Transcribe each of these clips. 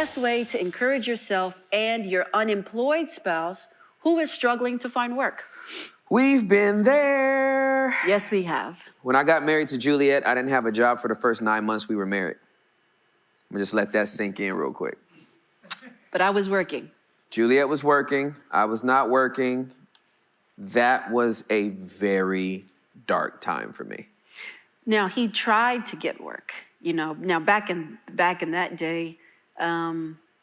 best way to encourage yourself and your unemployed spouse who is struggling to find work. We've been there. Yes, we have. When I got married to Juliet, I didn't have a job for the first 9 months we were married. I'm gonna just let that sink in real quick. But I was working. Juliet was working. I was not working. That was a very dark time for me. Now, he tried to get work. You know, now back in that day.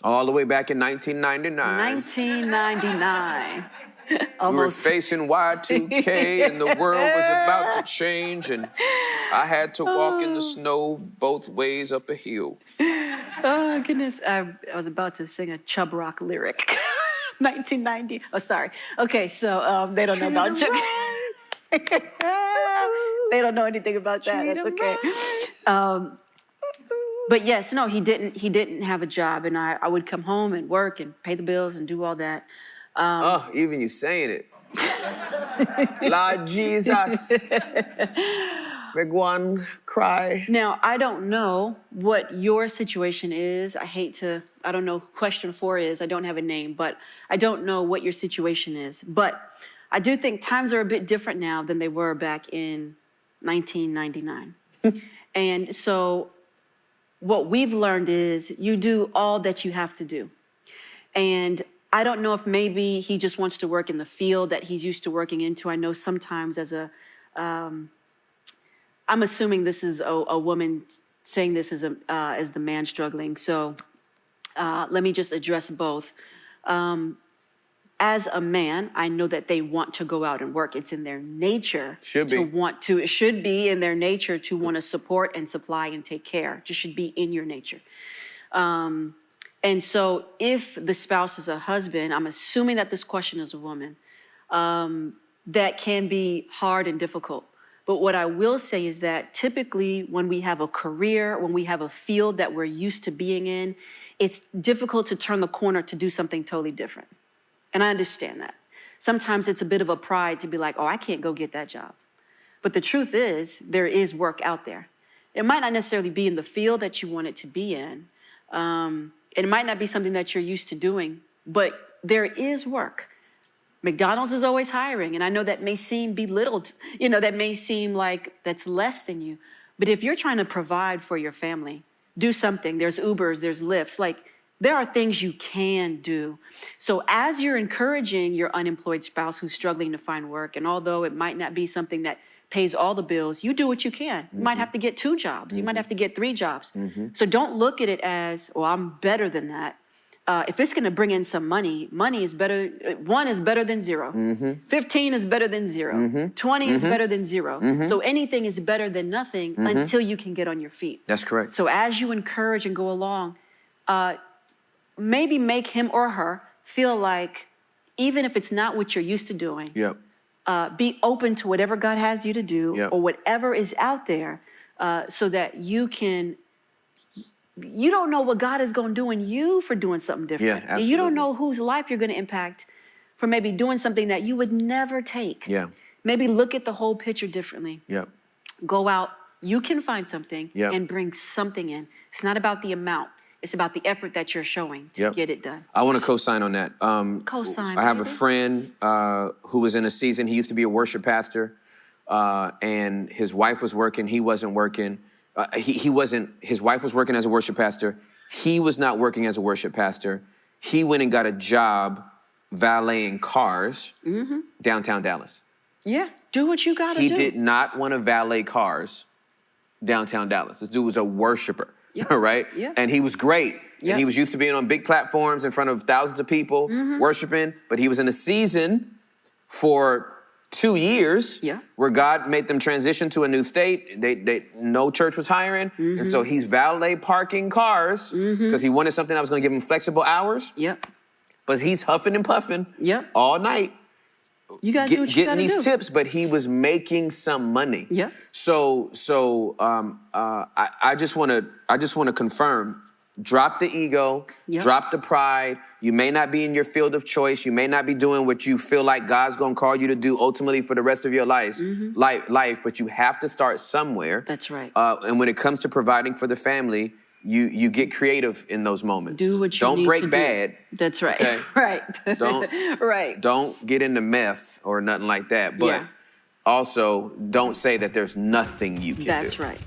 All the way back in 1999. 1999. We were facing Y2K and the world was about to change and I had to walk in the snow both ways up a hill. Oh, goodness. I was about to sing a Chub Rock lyric. 1990. Oh, sorry. Okay, so they don't know about Chub. They don't know anything about that. That's okay. But yes, no, he didn't have a job, and I would come home and work and pay the bills and do all that. Even you saying it. Lord Jesus. Big one, cry. Now, I don't know what your situation is. I don't know who question 4 is. I don't have a name, but I don't know what your situation is. But I do think times are a bit different now than they were back in 1999. And so what we've learned is you do all that you have to do. And I don't know if maybe he just wants to work in the field that he's used to working into. I know sometimes I'm assuming this is a woman saying this as the man struggling. So let me just address both. As a man, I know that they want to go out and work. It's in their nature it should be in their nature to want to support and supply and take care. It just should be in your nature. And so if the spouse is a husband, I'm assuming that this question is a woman, that can be hard and difficult. But what I will say is that typically when we have a career, when we have a field that we're used to being in, it's difficult to turn the corner to do something totally different. And I understand that. Sometimes it's a bit of a pride to be like, oh, I can't go get that job. But the truth is, there is work out there. It might not necessarily be in the field that you want it to be in. It might not be something that you're used to doing, but there is work. McDonald's is always hiring, and I know that may seem belittled, that may seem like that's less than you. But if you're trying to provide for your family, do something. There's Ubers, there's Lyfts, there are things you can do. So as you're encouraging your unemployed spouse who's struggling to find work, and although it might not be something that pays all the bills, you do what you can. You might have to get 2 jobs. You might have to get 3 jobs. So don't look at it as, well, I'm better than that. If it's gonna bring in some money is better. 1 is better than 0. 15 is better than 0. 20 is better than 0. So anything is better than nothing until you can get on your feet. That's correct. So as you encourage and go along, maybe make him or her feel like, even if it's not what you're used to doing, be open to whatever God has you to do or whatever is out there, so that you don't know what God is going to do in you for doing something different. Yeah, absolutely. You don't know whose life you're going to impact for maybe doing something that you would never take. Yeah. Maybe look at the whole picture differently. Yep. Go out, you can find something and bring something in. It's not about the amount. It's about the effort that you're showing to get it done. I want to co-sign on that. Co-sign, I have a friend who was in a season, he used to be a worship pastor, and his wife was working, he wasn't working. His wife was working as a worship pastor. He was not working as a worship pastor. He went and got a job valeting cars downtown Dallas. Yeah, do what you got to do. He did not want to valet cars downtown Dallas. This dude was a worshiper. Right? Yeah. And he was great. And he was used to being on big platforms in front of thousands of people worshiping. But he was in a season for 2 years where God made them transition to a new state. No church was hiring. And so he's valet parking cars because he wanted something that was going to give him flexible hours. But he's huffing and puffing all night. You got to do what you getting these tips, but he was making some money. So I just want to confirm. Drop the ego, drop the pride. You may not be in your field of choice. You may not be doing what you feel like God's gonna call you to do ultimately for the rest of your life, but you have to start somewhere. That's right. And when it comes to providing for the family, you get creative in those moments. Do what you don't need break to do. bad. That's right. Okay? Right. Don't right. Don't get into meth or nothing like that. But also don't say that there's nothing you can do. That's right.